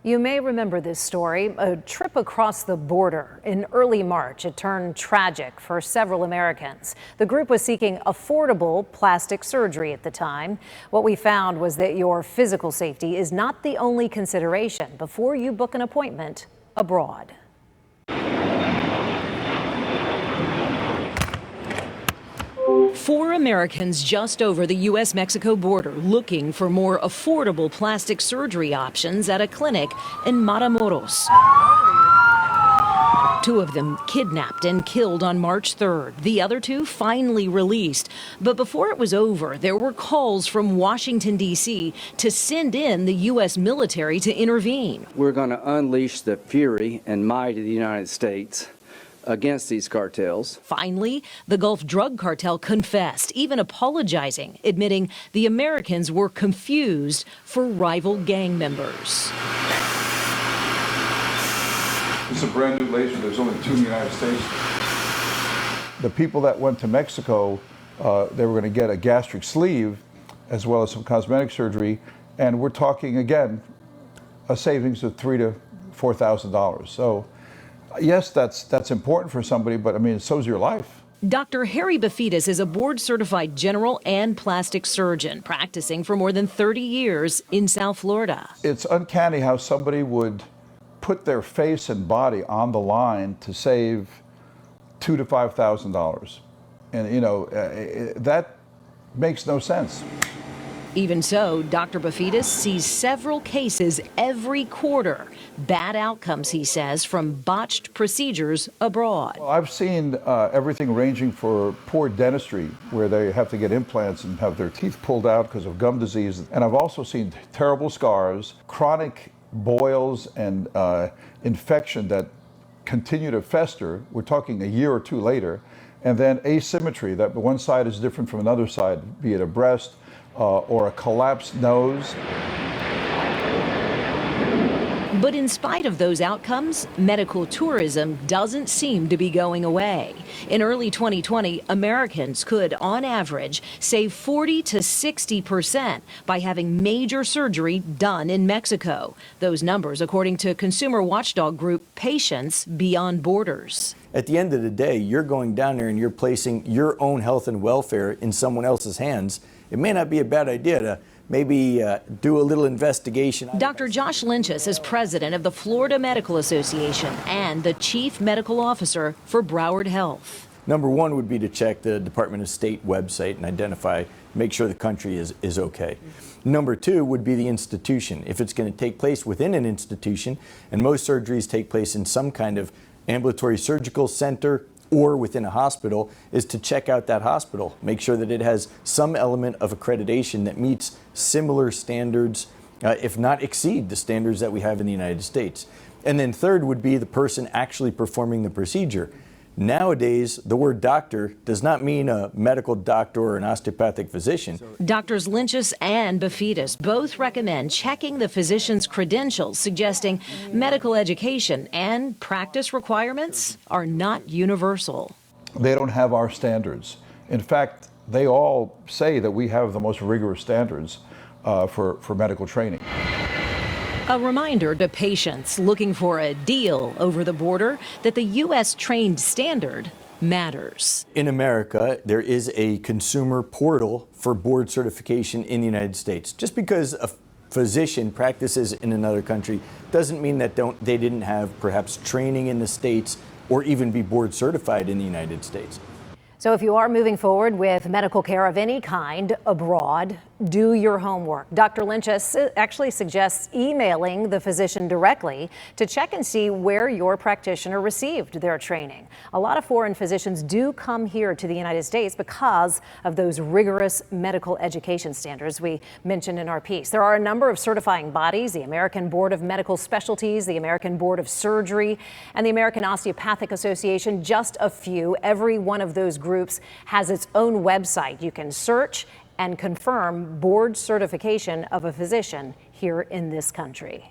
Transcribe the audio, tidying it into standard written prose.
You may remember this story, a trip across the border in early March. It turned tragic for several Americans. The group was seeking affordable plastic surgery at the time. What we found was that your physical safety is not the only consideration before you book an appointment abroad. Four Americans just over the U.S.-Mexico border looking for more affordable plastic surgery options at a clinic in Matamoros. Two of them kidnapped and killed on March 3rd. The other two finally released. But before it was over, there were calls from Washington, D.C. to send in the U.S. military to intervene. We're going to unleash the fury and might of the United States against these cartels. Finally, the Gulf drug cartel confessed, even apologizing, admitting the Americans were confused for rival gang members. It's a brand new laser. There's only two in the United States. The people that went to Mexico, they were going to get a gastric sleeve as well as some cosmetic surgery. And we're talking, again, a savings of $3,000 to $4,000. So yes, that's important for somebody, but I mean, so's your life. Dr. Harry Bafidas is a board-certified general and plastic surgeon practicing for more than 30 years in South Florida. It's uncanny how somebody would put their face and body on the line to save $2,000 to $5,000. And, you know, that makes no sense. Even so, Dr. Bafidas sees several cases every quarter. Bad outcomes, he says, from botched procedures abroad. Well, I've seen everything ranging for poor dentistry, where they have to get implants and have their teeth pulled out because of gum disease. And I've also seen terrible scars, chronic boils, and infection that continue to fester. We're talking a year or two later. And then asymmetry, that one side is different from another side, be it a breast, or a collapsed nose. But in spite of those outcomes, medical tourism doesn't seem to be going away. In early 2020, Americans could, on average, save 40 to 60% by having major surgery done in Mexico. Those numbers, according to consumer watchdog group Patients Beyond Borders. At the end of the day, you're going down there and you're placing your own health and welfare in someone else's hands. It may not be a bad idea to maybe do a little investigation. Dr. Josh Lynchus is president of the Florida Medical Association and the chief medical officer for Broward Health. Number one would be to check the Department of State website and identify, make sure the country is okay. Number two would be the institution. If it's going to take place within an institution, and most surgeries take place in some kind of ambulatory surgical center or within a hospital, is to check out that hospital. Make sure that it has some element of accreditation that meets similar standards, if not exceed the standards that we have in the United States. And then third would be the person actually performing the procedure. Nowadays, the word doctor does not mean a medical doctor or an osteopathic physician. Doctors Lynchus and Bafidas both recommend checking the physician's credentials, suggesting medical education and practice requirements are not universal. They don't have our standards. In fact, they all say that we have the most rigorous standards for medical training. A reminder to patients looking for a deal over the border that the U.S. trained standard matters. In America, there is a consumer portal for board certification in the United States. Just because a physician practices in another country doesn't mean that they didn't have perhaps training in the States or even be board certified in the United States. So if you are moving forward with medical care of any kind abroad, do your homework. Dr. Lynchus actually suggests emailing the physician directly to check and see where your practitioner received their training. A lot of foreign physicians do come here to the United States because of those rigorous medical education standards we mentioned in our piece. There are a number of certifying bodies: the American Board of Medical Specialties, the American Board of Surgery, and the American Osteopathic Association, just a few. Every one of those groups has its own website. You can search and confirm board certification of a physician here in this country.